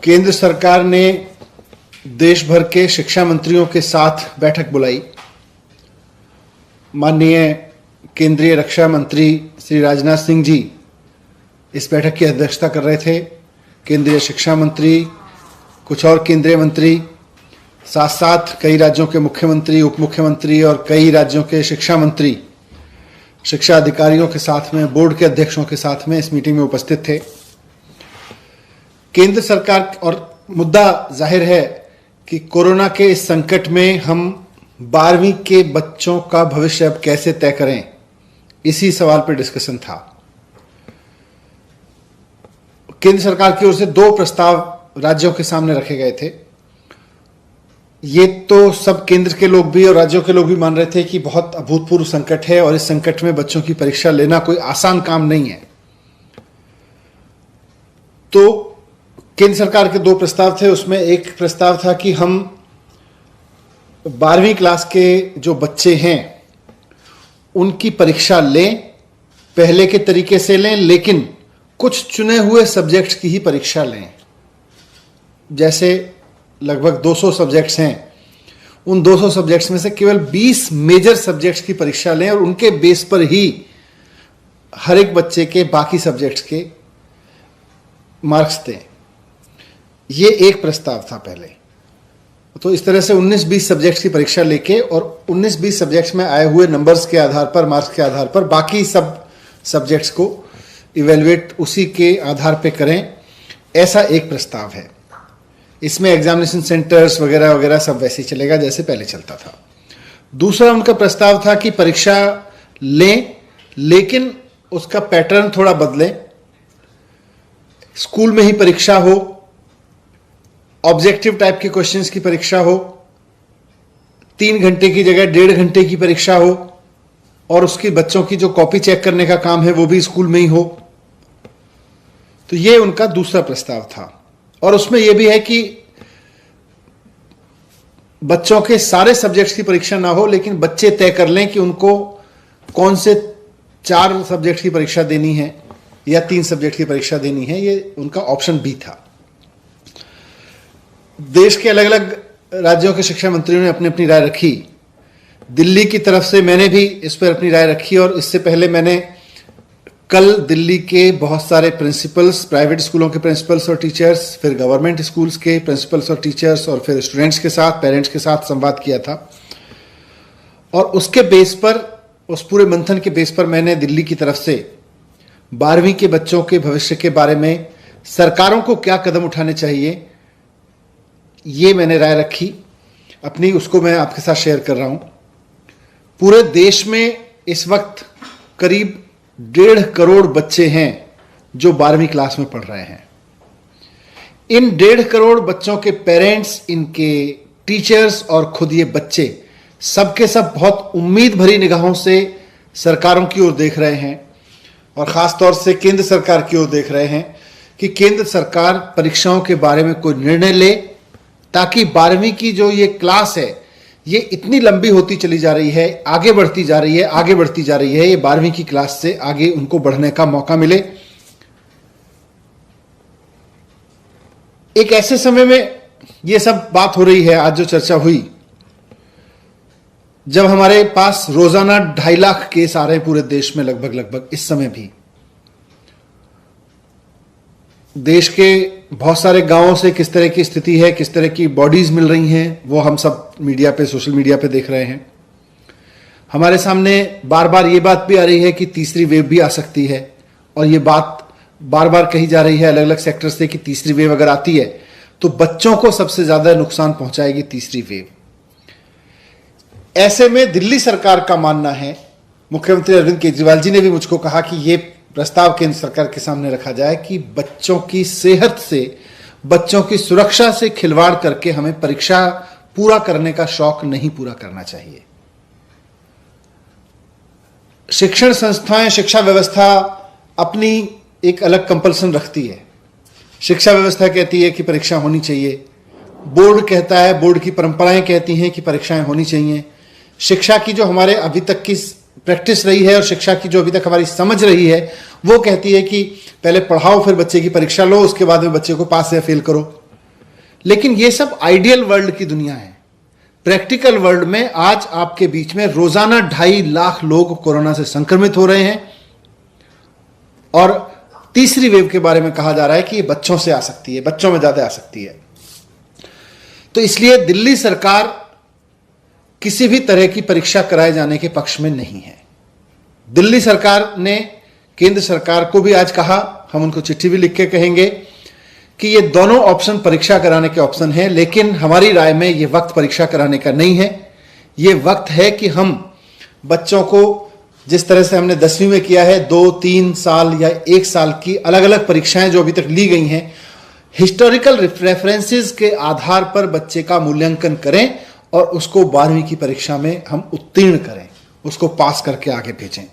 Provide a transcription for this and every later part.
केंद्र सरकार ने देश भर के शिक्षा मंत्रियों के साथ बैठक बुलाई। माननीय केंद्रीय रक्षा मंत्री श्री राजनाथ सिंह जी इस बैठक की अध्यक्षता कर रहे थे। केंद्रीय शिक्षा मंत्री, कुछ और केंद्रीय मंत्री, साथ साथ कई राज्यों के मुख्यमंत्री, उप मुख्यमंत्री और कई राज्यों के शिक्षा मंत्री शिक्षा अधिकारियों के साथ में, बोर्ड के अध्यक्षों के साथ में इस मीटिंग में उपस्थित थे। केंद्र सरकार और मुद्दा जाहिर है कि कोरोना के इस संकट में हम 12वीं के बच्चों का भविष्य अब कैसे तय करें, इसी सवाल पर डिस्कशन था। केंद्र सरकार की ओर से 2 प्रस्ताव राज्यों के सामने रखे गए थे। ये तो सब केंद्र के लोग भी और राज्यों के लोग भी मान रहे थे कि बहुत अभूतपूर्व संकट है और इस संकट में बच्चों की परीक्षा लेना कोई आसान काम नहीं है। तो केंद्र सरकार के 2 प्रस्ताव थे। उसमें एक प्रस्ताव था कि हम 12वीं क्लास के जो बच्चे हैं उनकी परीक्षा लें, पहले के तरीके से लें, लेकिन कुछ चुने हुए सब्जेक्ट्स की ही परीक्षा लें। जैसे लगभग 200 सब्जेक्ट्स हैं, उन 200 सब्जेक्ट्स में से केवल 20 मेजर सब्जेक्ट्स की परीक्षा लें और उनके बेस पर ही हर एक बच्चे के बाकी सब्जेक्ट्स के मार्क्स दें। ये एक प्रस्ताव था पहले। तो इस तरह से 19-20 सब्जेक्ट्स की परीक्षा लेके और 19-20 सब्जेक्ट्स में आए हुए नंबर्स के आधार पर, मार्क्स के आधार पर बाकी सब सब्जेक्ट्स को इवेल्युएट उसी के आधार पे करें, ऐसा एक प्रस्ताव है। इसमें एग्जामिनेशन सेंटर्स वगैरह वगैरह सब वैसे ही चलेगा जैसे पहले चलता था। दूसरा उनका प्रस्ताव था कि परीक्षा लें, लेकिन उसका पैटर्न थोड़ा बदलें। स्कूल में ही परीक्षा हो, ऑब्जेक्टिव टाइप के क्वेश्चंस की परीक्षा हो, 3 घंटे की जगह 1.5 घंटे की परीक्षा हो और उसकी बच्चों की जो कॉपी चेक करने का काम है वो भी स्कूल में ही हो। तो ये उनका दूसरा प्रस्ताव था। और उसमें यह भी है कि बच्चों के सारे सब्जेक्ट्स की परीक्षा ना हो, लेकिन बच्चे तय कर लें कि उनको कौन से 4 सब्जेक्ट की परीक्षा देनी है या 3 सब्जेक्ट की परीक्षा देनी है। ये उनका ऑप्शन बी था। देश के अलग अलग राज्यों के शिक्षा मंत्रियों ने अपनी अपनी राय रखी। दिल्ली की तरफ से मैंने भी इस पर अपनी राय रखी और इससे पहले मैंने कल दिल्ली के बहुत सारे प्रिंसिपल्स, प्राइवेट स्कूलों के प्रिंसिपल्स और टीचर्स, फिर गवर्नमेंट स्कूल्स के प्रिंसिपल्स और टीचर्स और फिर स्टूडेंट्स के साथ, पेरेंट्स के साथ संवाद किया था। और उसके बेस पर, उस पूरे मंथन के बेस पर मैंने दिल्ली की तरफ से 12वीं के बच्चों के भविष्य के बारे में सरकारों को क्या कदम उठाने चाहिए, ये मैंने राय रखी अपनी, उसको मैं आपके साथ शेयर कर रहा हूं। पूरे देश में इस वक्त करीब 1.5 करोड़ बच्चे हैं जो 12वीं क्लास में पढ़ रहे हैं। इन 1.5 करोड़ बच्चों के पेरेंट्स, इनके टीचर्स और खुद ये बच्चे सबके सब बहुत उम्मीद भरी निगाहों से सरकारों की ओर देख रहे हैं और ख़ास तौर से केंद्र सरकार की ओर देख रहे हैं कि केंद्र सरकार परीक्षाओं के बारे में कोई निर्णय ले, ताकि 12वीं की जो ये क्लास है ये इतनी लंबी होती चली जा रही है, आगे बढ़ती जा रही है, आगे बढ़ती जा रही है। ये 12वीं की क्लास से आगे उनको बढ़ने का मौका मिले। एक ऐसे समय में ये सब बात हो रही है, आज जो चर्चा हुई, जब हमारे पास रोजाना 2.5 लाख केस आ रहे हैं पूरे देश में, लगभग इस समय भी देश के बहुत सारे गांवों से किस तरह की स्थिति है, किस तरह की बॉडीज मिल रही हैं, वो हम सब मीडिया पे, सोशल मीडिया पे देख रहे हैं। हमारे सामने बार बार ये बात भी आ रही है कि तीसरी वेव भी आ सकती है और ये बात बार बार कही जा रही है अलग अलग सेक्टर से कि तीसरी वेव अगर आती है तो बच्चों को सबसे ज्यादा नुकसान पहुंचाएगी तीसरी वेव। ऐसे में दिल्ली सरकार का मानना है, मुख्यमंत्री अरविंद केजरीवाल जी ने भी मुझको कहा कि ये प्रस्ताव केंद्र सरकार के सामने रखा जाए कि बच्चों की सेहत से, बच्चों की सुरक्षा से खिलवाड़ करके हमें परीक्षा पूरा करने का शौक नहीं पूरा करना चाहिए। शिक्षण संस्थाएं, शिक्षा व्यवस्था अपनी एक अलग कंपल्सन रखती है। शिक्षा व्यवस्था कहती है कि परीक्षा होनी चाहिए, बोर्ड कहता है, बोर्ड की परंपराएं कहती हैं कि परीक्षाएं होनी चाहिए। शिक्षा की जो हमारे अभी तक की प्रैक्टिस रही है और शिक्षा की जो अभी तक हमारी समझ रही है वो कहती है कि पहले पढ़ाओ, फिर बच्चे की परीक्षा लो, उसके बाद में बच्चे को पास या फेल करो। लेकिन ये सब आइडियल वर्ल्ड की दुनिया है। प्रैक्टिकल वर्ल्ड में आज आपके बीच में रोजाना 2.5 लाख लोग कोरोना से संक्रमित हो रहे हैं और तीसरी वेव के बारे में कहा जा रहा है कि ये बच्चों से आ सकती है, बच्चों में ज्यादा आ सकती है। तो इसलिए दिल्ली सरकार किसी भी तरह की परीक्षा कराए जाने के पक्ष में नहीं है। दिल्ली सरकार ने केंद्र सरकार को भी आज कहा, हम उनको चिट्ठी भी लिख के कहेंगे कि ये दोनों ऑप्शन परीक्षा कराने के ऑप्शन हैं, लेकिन हमारी राय में ये वक्त परीक्षा कराने का नहीं है। ये वक्त है कि हम बच्चों को जिस तरह से हमने 10वीं में किया है, 2-3 साल या 1 साल की अलग अलग परीक्षाएं जो अभी तक ली गई हैं, हिस्टोरिकल रेफरेंसेस के आधार पर बच्चे का मूल्यांकन करें और उसको 12वीं की परीक्षा में हम उत्तीर्ण करें, उसको पास करके आगे भेजें।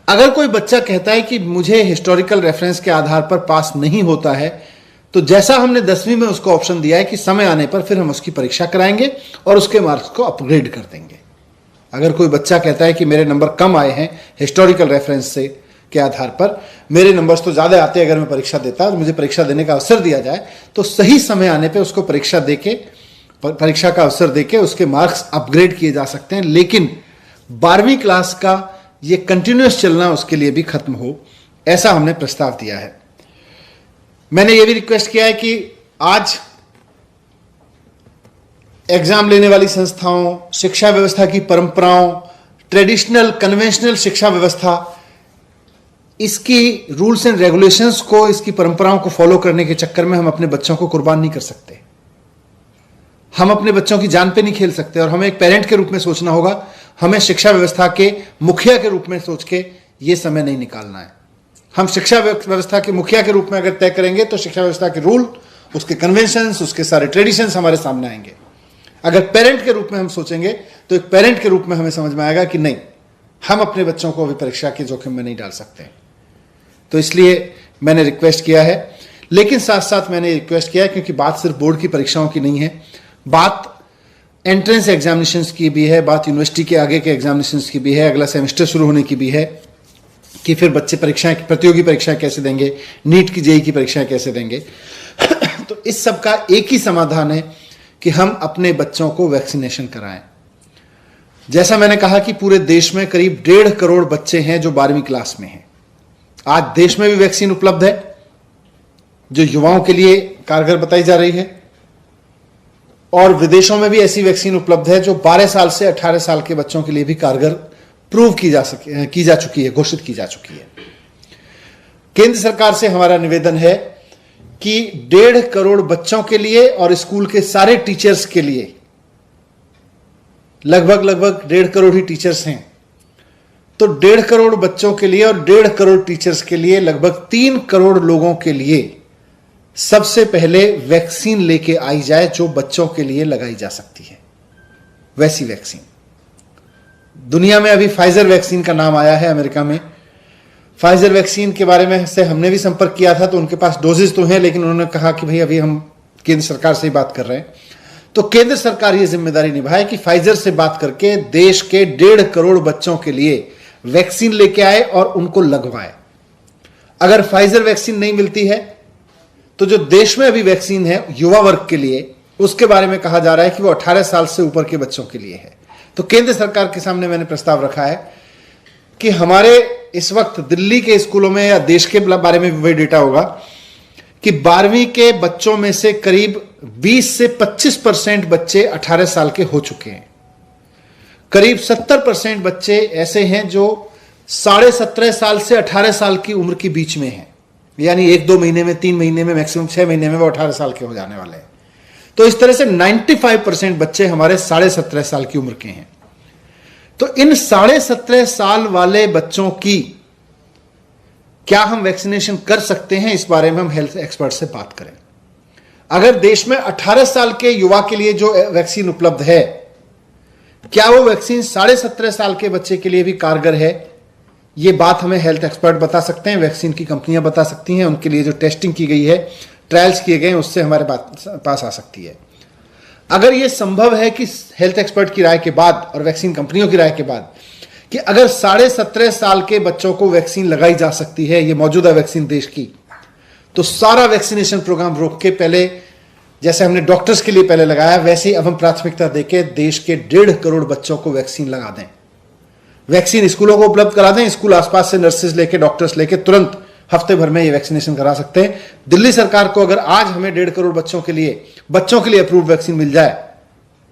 अगर कोई बच्चा कहता है कि मुझे हिस्टोरिकल रेफरेंस के आधार पर पास नहीं होता है, तो जैसा हमने 10वीं में उसको ऑप्शन दिया है कि समय आने पर फिर हम उसकी परीक्षा कराएंगे और उसके मार्क्स को अपग्रेड कर देंगे। अगर कोई बच्चा कहता है कि मेरे नंबर कम आए हैं हिस्टोरिकल रेफरेंस से के आधार पर, मेरे नंबर्स तो ज्यादा आते हैं अगर मैं परीक्षा देता तो मुझे परीक्षा देने का अवसर दिया जाए, तो सही समय आने पर उसको परीक्षा का अवसर देके उसके मार्क्स अपग्रेड किए जा सकते हैं। लेकिन 12वीं क्लास का ये कंटिन्यूअस चलना उसके लिए भी खत्म हो, ऐसा हमने प्रस्ताव दिया है। मैंने ये भी रिक्वेस्ट किया है कि आज एग्जाम लेने वाली संस्थाओं, शिक्षा व्यवस्था की परंपराओं, ट्रेडिशनल कन्वेंशनल शिक्षा व्यवस्था, इसकी रूल्स एंड रेगुलेशंस को, इसकी परंपराओं को फॉलो करने के चक्कर में हम अपने बच्चों को कुर्बान नहीं कर सकते। हम अपने बच्चों की जान पे नहीं खेल सकते और हमें एक पेरेंट के रूप में सोचना होगा। हमें शिक्षा व्यवस्था के मुखिया के रूप में सोच के ये समय नहीं निकालना है। हम शिक्षा व्यवस्था के मुखिया के रूप में अगर तय करेंगे तो शिक्षा व्यवस्था के रूल, उसके कन्वेंशंस, उसके सारे ट्रेडिशंस हमारे सामने आएंगे। अगर पेरेंट के रूप में हम सोचेंगे तो एक पेरेंट के रूप में हमें समझ में आएगा कि नहीं, हम अपने बच्चों को अभी परीक्षा के जोखिम में नहीं डाल सकते। तो इसलिए मैंने रिक्वेस्ट किया है, लेकिन साथ साथ मैंने रिक्वेस्ट किया है क्योंकि बात सिर्फ बोर्ड की परीक्षाओं की नहीं है, बात एंट्रेंस एग्जामिनेशंस की भी है, बात यूनिवर्सिटी के आगे के एग्जामिनेशंस की भी है, अगला सेमेस्टर शुरू होने की भी है कि फिर बच्चे परीक्षाएं, प्रतियोगी परीक्षाएं कैसे देंगे, नीट की जेईई की परीक्षाएं कैसे देंगे। तो इस सब का एक ही समाधान है कि हम अपने बच्चों को वैक्सीनेशन कराएं। जैसा मैंने कहा कि पूरे देश में करीब 1.5 करोड़ बच्चे हैं जो 12वीं क्लास में हैं। आज देश में भी वैक्सीन उपलब्ध है जो युवाओं के लिए कारगर बताई जा रही है, और विदेशों में भी ऐसी वैक्सीन उपलब्ध है जो 12 साल से 18 साल के बच्चों के लिए भी कारगर प्रूव की जा चुकी है, घोषित की जा चुकी है। केंद्र सरकार से हमारा निवेदन है कि 1.5 करोड़ बच्चों के लिए और स्कूल के सारे टीचर्स के लिए, लगभग 1.5 करोड़ ही टीचर्स हैं, तो 1.5 करोड़ बच्चों के लिए और 1.5 करोड़ टीचर्स के लिए लगभग 3 करोड़ लोगों के लिए सबसे पहले वैक्सीन लेके आई जाए जो बच्चों के लिए लगाई जा सकती है, वैसी वैक्सीन। दुनिया में अभी फाइजर वैक्सीन का नाम आया है, अमेरिका में। फाइजर वैक्सीन के बारे में से हमने भी संपर्क किया था, तो उनके पास डोजेज तो हैं, लेकिन उन्होंने कहा कि भाई अभी हम केंद्र सरकार से ही बात कर रहे हैं। तो केंद्र सरकार ये जिम्मेदारी निभाए कि फाइजर से बात करके देश के 1.5 करोड़ बच्चों के लिए वैक्सीन लेके आए और उनको लगवाए। अगर फाइजर वैक्सीन नहीं मिलती है तो जो देश में अभी वैक्सीन है युवा वर्ग के लिए, उसके बारे में कहा जा रहा है कि वो 18 साल से ऊपर के बच्चों के लिए है। तो केंद्र सरकार के सामने मैंने प्रस्ताव रखा है कि हमारे इस वक्त दिल्ली के स्कूलों में या देश के बारे में वही डेटा होगा कि 12वीं के बच्चों में से करीब 20 से 25% बच्चे 18 साल के हो चुके हैं। करीब 70% बच्चे ऐसे हैं जो 17.5 साल से 18 साल की उम्र के बीच में हैं, यानी 1-2 महीने में, 3 महीने में, मैक्सिमम 6 महीने में वो 18 साल के हो जाने वाले हैं। तो इस तरह से 95% बच्चे हमारे 17.5 साल की उम्र के हैं। तो इन 17.5 साल वाले बच्चों की क्या हम वैक्सीनेशन कर सकते हैं, इस बारे में हम हेल्थ एक्सपर्ट से बात करें। अगर देश में 18 साल के युवा के लिए जो वैक्सीन उपलब्ध है, क्या वो वैक्सीन 17.5 साल के बच्चे के लिए भी कारगर है, ये बात हमें हेल्थ एक्सपर्ट बता सकते हैं, वैक्सीन की कंपनियां बता सकती हैं, उनके लिए जो टेस्टिंग की गई है, ट्रायल्स किए गए हैं, उससे हमारे पास आ सकती है। अगर यह संभव है कि हेल्थ एक्सपर्ट की राय के बाद और वैक्सीन कंपनियों की राय के बाद कि अगर 17.5 साल के बच्चों को वैक्सीन लगाई जा सकती है, ये मौजूदा वैक्सीन देश की, तो सारा वैक्सीनेशन प्रोग्राम रोक के पहले जैसे हमने डॉक्टर्स के लिए पहले लगाया, वैसे ही अब हम प्राथमिकता देके देश के 1.5 करोड़ बच्चों को वैक्सीन लगा दें। वैक्सीन स्कूलों को उपलब्ध करा दें, स्कूल आसपास से नर्सेज लेके, डॉक्टर्स लेके तुरंत हफ्ते भर में ये वैक्सीनेशन करा सकते हैं। दिल्ली सरकार को अगर आज हमें 1.5 करोड़ बच्चों के लिए अप्रूव्ड वैक्सीन मिल जाए,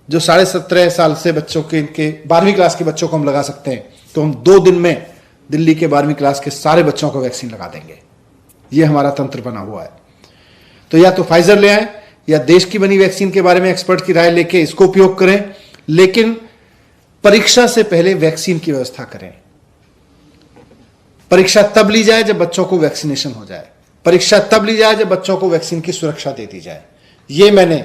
जो 17.5 साल से बच्चों के 12वीं क्लास के बच्चों को हम लगा सकते हैं, तो हम 2 दिन में दिल्ली के 12वीं क्लास के सारे बच्चों को वैक्सीन लगा देंगे। ये हमारा तंत्र बना हुआ है। तो या तो फाइजर ले आए या देश की बनी वैक्सीन के बारे में एक्सपर्ट की राय लेके इसको उपयोग करें, लेकिन परीक्षा से पहले वैक्सीन की व्यवस्था करें। परीक्षा तब ली जाए जब बच्चों को वैक्सीनेशन हो जाए, परीक्षा तब ली जाए जब बच्चों को वैक्सीन की सुरक्षा दे दी जाए। यह मैंने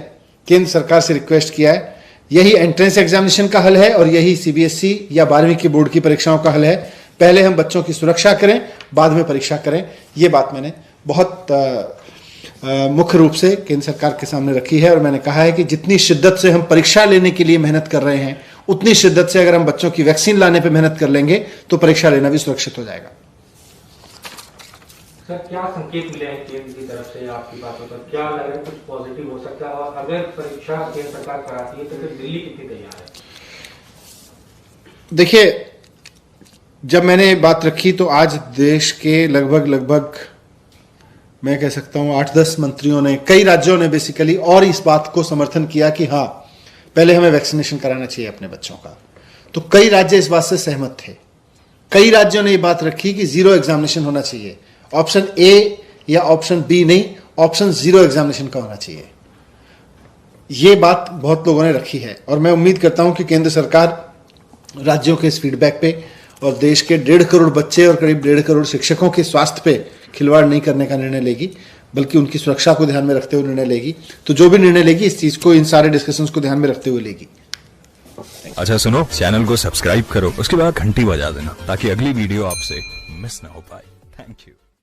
केंद्र सरकार से रिक्वेस्ट किया है। यही एंट्रेंस एग्जामिनेशन का हल है और यही सीबीएसई या 12वीं की बोर्ड की परीक्षाओं का हल है। पहले हम बच्चों की सुरक्षा करें, बाद में परीक्षा करें। यह बात मैंने बहुत मुख्य रूप से केंद्र सरकार के सामने रखी है और मैंने कहा है कि जितनी शिद्दत से हम परीक्षा लेने के लिए मेहनत कर रहे हैं, उतनी शिद्दत से अगर हम बच्चों की वैक्सीन लाने पर मेहनत कर लेंगे तो परीक्षा लेना भी सुरक्षित हो जाएगा। सर, क्या संकेत मिले हैं केंद्र की तरफ से आपकी बातों पर? क्या लग रहा है कुछ पॉजिटिव हो सकता है? और अगर परीक्षा केंद्र सरकार कराती है तो फिर दिल्ली कितनी तैयार है? देखिए, जब मैंने ये बात रखी तो आज देश के लगभग मैं कह सकता हूं 8-10 मंत्रियों ने, कई राज्यों ने बेसिकली और इस बात को समर्थन किया कि हाँ, पहले हमें वैक्सीनेशन कराना चाहिए अपने बच्चों का। तो कई राज्य इस बात से सहमत थे। कई राज्यों ने ये बात रखी कि 0 एग्जामिनेशन होना चाहिए, ऑप्शन ए या ऑप्शन बी नहीं, ऑप्शन 0 एग्जामिनेशन का होना चाहिए। ये बात बहुत लोगों ने रखी है और मैं उम्मीद करता हूं कि केंद्र सरकार राज्यों के इस फीडबैक पे और देश के 1.5 करोड़ बच्चे और करीब 1.5 करोड़ शिक्षकों के स्वास्थ्य पे खिलवाड़ नहीं करने का निर्णय लेगी, बल्कि उनकी सुरक्षा को ध्यान में रखते हुए निर्णय लेगी। तो जो भी निर्णय लेगी इस चीज को, इन सारे डिस्कशंस को ध्यान में रखते हुए लेगी। अच्छा सुनो, चैनल को सब्सक्राइब करो, उसके बाद घंटी बजा देना ताकि अगली वीडियो आपसे मिस ना हो पाए। Thank you.